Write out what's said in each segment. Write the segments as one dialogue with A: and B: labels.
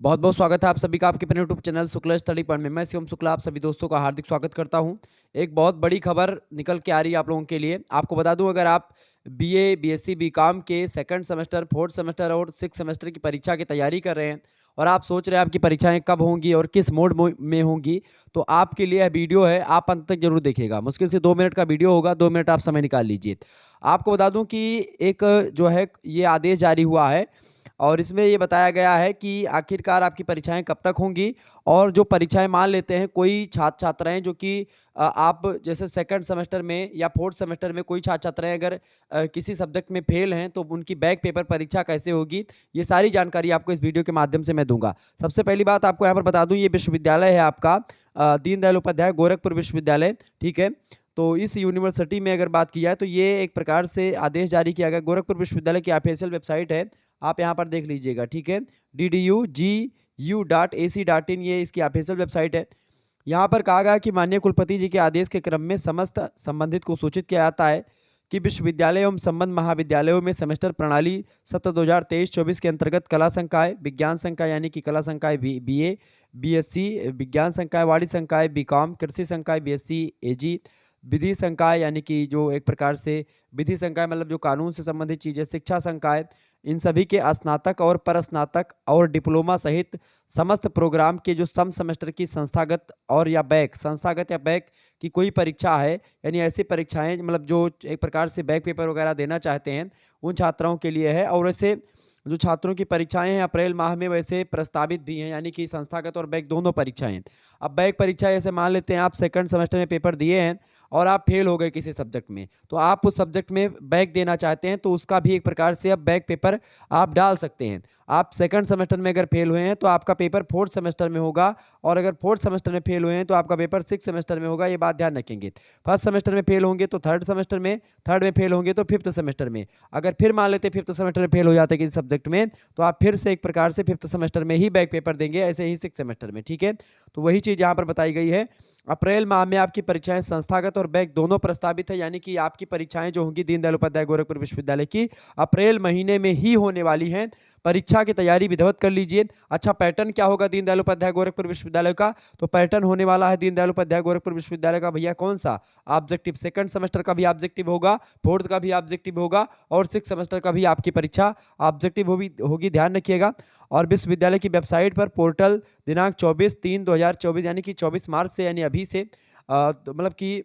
A: बहुत बहुत स्वागत है आप सभी का आपके अपने YouTube channel Shukla study point में। मैं शिवम शुक्ला आप सभी दोस्तों का हार्दिक स्वागत करता हूं। एक बहुत बड़ी खबर निकल के आ रही है आप लोगों के लिए। आपको बता दूं, अगर आप बीए, बीएससी, बीकॉम के सेकंड सेमेस्टर, फोर्थ सेमेस्टर और सिक्स सेमेस्टर की परीक्षा की तैयारी कर रहे हैं और आप सोच रहे हैं आपकी परीक्षाएं कब होंगी और किस मोड में होंगी, तो आपके लिए यह वीडियो है। आप अंत तक जरूर देखिएगा। मुश्किल से 2 मिनट का वीडियो होगा, 2 मिनट आप समय निकाल लीजिए। आपको बता दूं कि एक जो है ये आदेश जारी हुआ है और इसमें ये बताया गया है कि आखिरकार आपकी परीक्षाएँ कब तक होंगी। और जो परीक्षाएँ मान लेते हैं कोई छात्र-छात्राएँ जो कि आप जैसे सेकंड सेमेस्टर में या फोर्थ सेमेस्टर में कोई छात्र-छात्राएँ अगर किसी सब्जेक्ट में फेल हैं, तो उनकी बैक पेपर परीक्षा कैसे होगी, ये सारी जानकारी आपको इस वीडियो के माध्यम से मैं दूँगा। सबसे पहली बात आपको यहाँ पर बता दूँ, ये विश्वविद्यालय है आपका दीनदयाल उपाध्याय गोरखपुर विश्वविद्यालय, ठीक है? तो इस यूनिवर्सिटी में अगर बात की जाए, तो ये एक प्रकार से आदेश जारी किया गया। गोरखपुर विश्वविद्यालय की ऑफिशियल वेबसाइट है, आप यहाँ पर देख लीजिएगा, ठीक है? DDU-GU.AC.in ये इसकी ऑफिशियल वेबसाइट है। यहाँ पर कहा गया कि माननीय कुलपति जी के आदेश के क्रम में समस्त संबंधित को सूचित किया जाता है कि विश्वविद्यालय एवं संबद्ध महाविद्यालयों में सेमेस्टर प्रणाली सत्र 2023-24 के अंतर्गत कला संकाय, विज्ञान संकाय यानी कि कला संकाय बीए, बीएससी, विज्ञान संकाय, वाणिज्य संकाय बीकॉम, कृषि संकाय बीएससी एजी, विधि संकाय यानी कि जो एक प्रकार से विधि संकाय मतलब जो कानून से संबंधित चीज़ें, शिक्षा संकाय, इन सभी के स्नातक और परस्नातक और डिप्लोमा सहित समस्त प्रोग्राम के जो सम सेमेस्टर की संस्थागत और या बैक संस्थागत या बैक की कोई परीक्षा है, यानी ऐसी परीक्षाएं मतलब जो एक प्रकार से बैक पेपर वगैरह देना चाहते हैं, उन छात्राओं के लिए है। और ऐसे जो छात्रों की परीक्षाएं हैं अप्रैल माह में वैसे प्रस्तावित भी हैं, यानी कि संस्थागत और बैक दोनों परीक्षाएं। अब बैक परीक्षा ऐसे मान लेते हैं आप सेकंड सेमेस्टर में पेपर दिए हैं और आप फेल हो गए किसी सब्जेक्ट में, तो आप उस सब्जेक्ट में बैक देना चाहते हैं, तो उसका भी एक प्रकार से अब बैक पेपर आप डाल सकते हैं। आप सेकंड सेमेस्टर में अगर फेल हुए हैं तो आपका पेपर फोर्थ सेमेस्टर में होगा, और अगर फोर्थ सेमेस्टर में फेल हुए हैं तो आपका पेपर सिक्स सेमेस्टर में होगा। ये बात ध्यान रखेंगे। फर्स्ट सेमेस्टर में फेल होंगे तो थर्ड सेमेस्टर में, थर्ड में फेल होंगे तो फिफ्थ सेमेस्टर में। अगर फिर मान लेते फिफ्थ सेमेस्टर में फेल हो जाते किसी सब्जेक्ट में, तो आप फिर से एक प्रकार से फिफ्थ सेमेस्टर में ही बैक पेपर देंगे, ऐसे ही सिक्स सेमेस्टर में, ठीक है? तो वही चीज़ यहाँ पर बताई गई है। अप्रैल माह में आपकी परीक्षाएं संस्थागत और बैक दोनों प्रस्तावित है, यानी कि आपकी परीक्षाएं जो होंगी दीनदयाल उपाध्याय गोरखपुर विश्वविद्यालय की अप्रैल महीने में ही होने वाली हैं। परीक्षा की तैयारी विधिवत कर लीजिए। अच्छा, पैटर्न क्या होगा दीनदयाल उपाध्याय गोरखपुर विश्वविद्यालय का? तो पैटर्न होने वाला है दीनदयाल उपाध्याय गोरखपुर विश्वविद्यालय का भैया कौन सा? ऑब्जेक्टिव। सेकंड सेमेस्टर का भी ऑब्जेक्टिव होगा, फोर्थ का भी ऑब्जेक्टिव होगा और सिक्स सेमेस्टर का भी आपकी परीक्षा ऑब्जेक्टिव होगी, ध्यान रखिएगा। और विश्वविद्यालय की वेबसाइट पर पोर्टल दिनांक 24/3/2024 यानी कि 24 मार्च से, यानी अभी से तो मतलब कि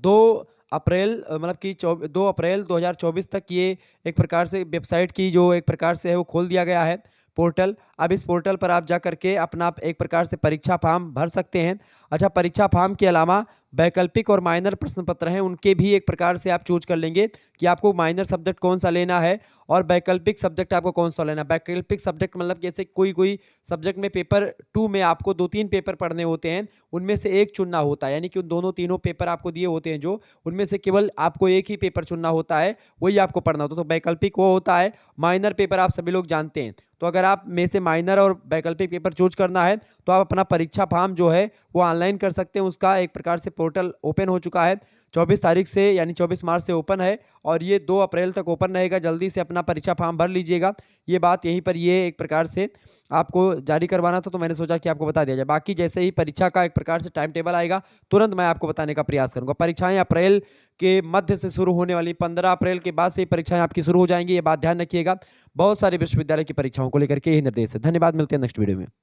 A: 2 अप्रैल मतलब कि 2 अप्रैल 2024 तक ये एक प्रकार से वेबसाइट की जो एक प्रकार से है वो खोल दिया गया है पोर्टल। अब इस पोर्टल पर आप जा करके अपना एक प्रकार से परीक्षा फॉर्म भर सकते हैं। अच्छा, परीक्षा फॉर्म के अलावा वैकल्पिक और माइनर प्रश्न पत्र हैं, उनके भी एक प्रकार से आप चूज कर लेंगे कि आपको माइनर सब्जेक्ट कौन सा लेना है और वैकल्पिक सब्जेक्ट आपको कौन सा लेना है। वैकल्पिक सब्जेक्ट मतलब जैसे कोई कोई सब्जेक्ट में पेपर 2 में आपको 2-3 पेपर पढ़ने होते हैं, उनमें से एक चुनना होता है, यानी कि उन दोनों तीनों पेपर आपको दिए होते हैं जो, उनमें से केवल आपको एक ही पेपर चुनना होता है, वही आपको पढ़ना होता है। तो वैकल्पिक वो होता है। माइनर पेपर आप सभी लोग जानते हैं। तो अगर आप में से माइनर और वैकल्पिक पेपर चूज करना है, तो आप अपना परीक्षा फॉर्म जो है वो ऑनलाइन कर सकते हैं। उसका एक प्रकार से पोर्टल ओपन हो चुका है 24 तारीख से, यानी 24 मार्च से ओपन है और ये 2 अप्रैल तक ओपन रहेगा। जल्दी से अपना परीक्षा फॉर्म भर लीजिएगा। ये बात यहीं पर ये एक प्रकार से आपको जारी करवाना था, तो मैंने सोचा कि आपको बता दिया जाए। बाकी जैसे ही परीक्षा का एक प्रकार से टाइम टेबल आएगा, तुरंत मैं आपको बताने का प्रयास करूंगा। परीक्षाएं अप्रैल के मध्य से शुरू होने वाली, 15 अप्रैल के बाद से ही परीक्षाएं आपकी शुरू हो जाएंगी, ये बात ध्यान रखिएगा। बहुत सारे विश्वविद्यालय की परीक्षाओं को लेकर के यही निर्देश है। धन्यवाद, मिलते हैं नेक्स्ट वीडियो में।